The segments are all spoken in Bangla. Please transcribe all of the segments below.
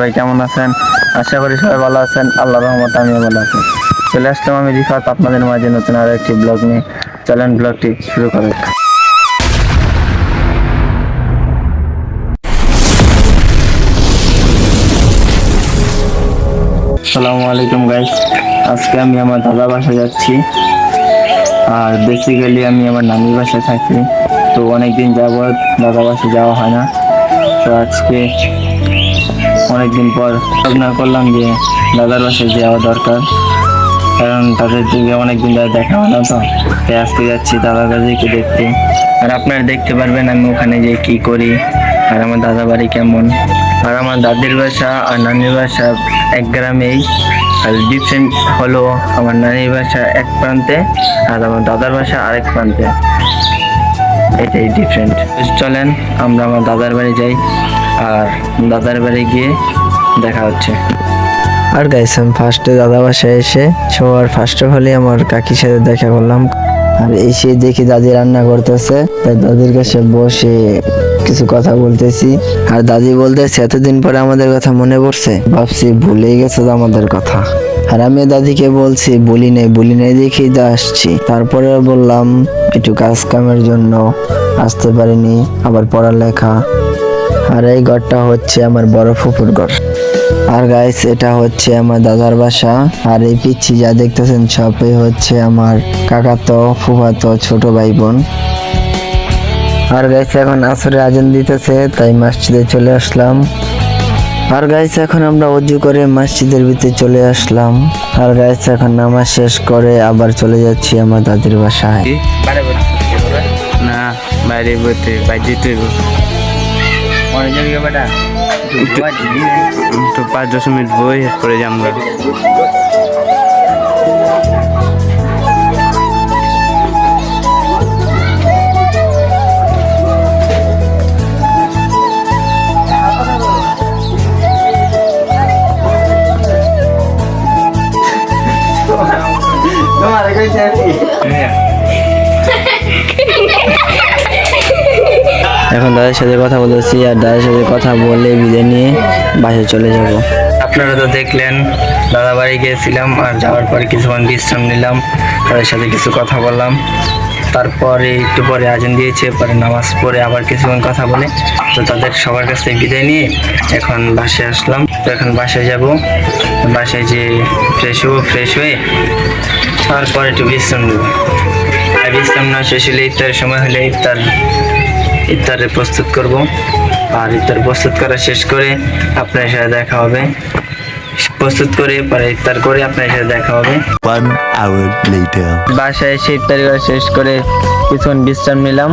সবাই কেমন আছেন? আশা করি সবাই ভালো আছেন। আল্লাহর রহমতে আমিও ভালো আছি। চলে আসলাম আমি রিফাত আপনাদের মাঝে নতুন আরো একটি ব্লগ নিয়ে। চলেন ব্লগটি শুরু করা যাক। আসসালামু আলাইকুম গাইস। আজকে আমি আমার দাদা বাসায় যাচ্ছি। আর বেসিক্যালি আমি আমার নানির বাসায় থাকি। তো অনেকদিন যাবৎ দাদা বাসায় যাওয়া হয় না। তো আজকে অনেকদিন পর ভাবনা করলাম যে দাদার বাসায় যাওয়া দরকার, কারণ তাদের দিকে অনেকদিন ধরে দেখা হয় না। তো তাই আজকে যাচ্ছি দাদার কাছে দেখতে। আর আপনারা দেখতে পারবেন আমি ওখানে যে কি করি আর আমার দাদা বাড়ি কেমন। আর আমার দাদির বাসা আর নানির বাসা এক গ্রামেই, আর ডিফারেন্ট হলো আমার নানির বাসা এক প্রান্তে আর আমার দাদার বাসা আরেক প্রান্তে। এটাই ডিফারেন্ট। চলেন আমরা আমার দাদার বাড়ি যাই, আর দাদার বাড়ি গিয়ে দেখা হচ্ছে। আর গাইস আমি ফার্স্টে দাদা বাসায় এসে সবার ফার্স্ট অফ অল আমার কাকির সাথে দেখা করলাম। আর এসে দেখি দাদি রান্না করতেছে, তাই দাদির কাছে বসে কিছু কথা বলতেছি। আর দাদি বলতেছে এতদিন পরে আমাদের কথা মনে পড়ছে, ভাবছি ভুলেই গেছে তো আমাদের কথা। আর আমি দাদিকে বলছি বলি নাই দেখেই তো আসছি। তারপরে বললাম একটু কাজ কামের জন্য আসতে পারিনি, আবার পড়ালেখা। আর এই ঘরটা হচ্ছে আমার বড় ফুপুর ঘর। আর গাইস এটা হচ্ছে আমার দাদার বাসা। আর এই পিচ্ছি যা দেখতেছেন সবই হচ্ছে আমার কাকাতো ফুফাতো ছোট ভাই বোন। আর গাইস এখন আসরে আজান দিতেছে, তাই মসজিদে চলে আসলাম। আর গাইস এখন আমরা ওযু করে মসজিদের ভিতরে চলে আসলাম। আর গাইস এখন নামাজ শেষ করে আবার চলে যাচ্ছি আমার দাদির বাসায়। না বাইরে বলতে বাইরে তুই অনেক জায়গায় বেটা তো 5-10 মিনিট বই করে যাই আমরা। এখন দাদার সাথে কথা বলেছি, আর দাদার সাথে কথা বলে বিদায় নিয়ে বাসায় চলে যাব। আপনারা তো দেখলেন দাদা বাড়ি গিয়েছিলাম, আর যাওয়ার পরে কিছুক্ষণ বিশ্রাম নিলাম, তাদের সাথে কিছু কথা বললাম। তারপরে একটু পরে আজান দিয়েছে, পরে নামাজ পড়ে আবার কিছুক্ষণ কথা বলে তো তাদের সবার কাছ থেকে বিদায় নিয়ে এখন বাসায় আসলাম। তো এখন বাসায় যাব, বাসায় যে ফ্রেশ হয়ে তারপরে একটু বিশ্রাম নেব। আর বিশ্রাম না শেষ হলে ইফতারের সময় হলে ইফতারের প্রস্তুত করব। আর ইফতার প্রস্তুত করা শেষ করে আপনার সাথে দেখা হবে, প্রস্তুত করে পরে ইফতার করে আপনার সাথে দেখা হবে। 1 hour later. বাসায় এসে ইফতার করা শেষ করে কিছুক্ষণ বিশ্রাম নিলাম।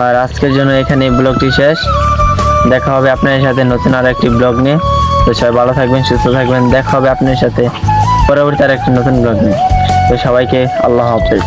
আর আজকের জন্য এখানে ব্লগটি শেষ। দেখা হবে আপনার সাথে নতুন আর একটি ব্লগ নিয়ে। তো সবাই ভালো থাকবেন, সুস্থ থাকবেন। দেখা হবে আপনার সাথে পরবর্তী আর একটি নতুন ব্লগ নিয়ে। তো সবাইকে আল্লাহ হাফেজ।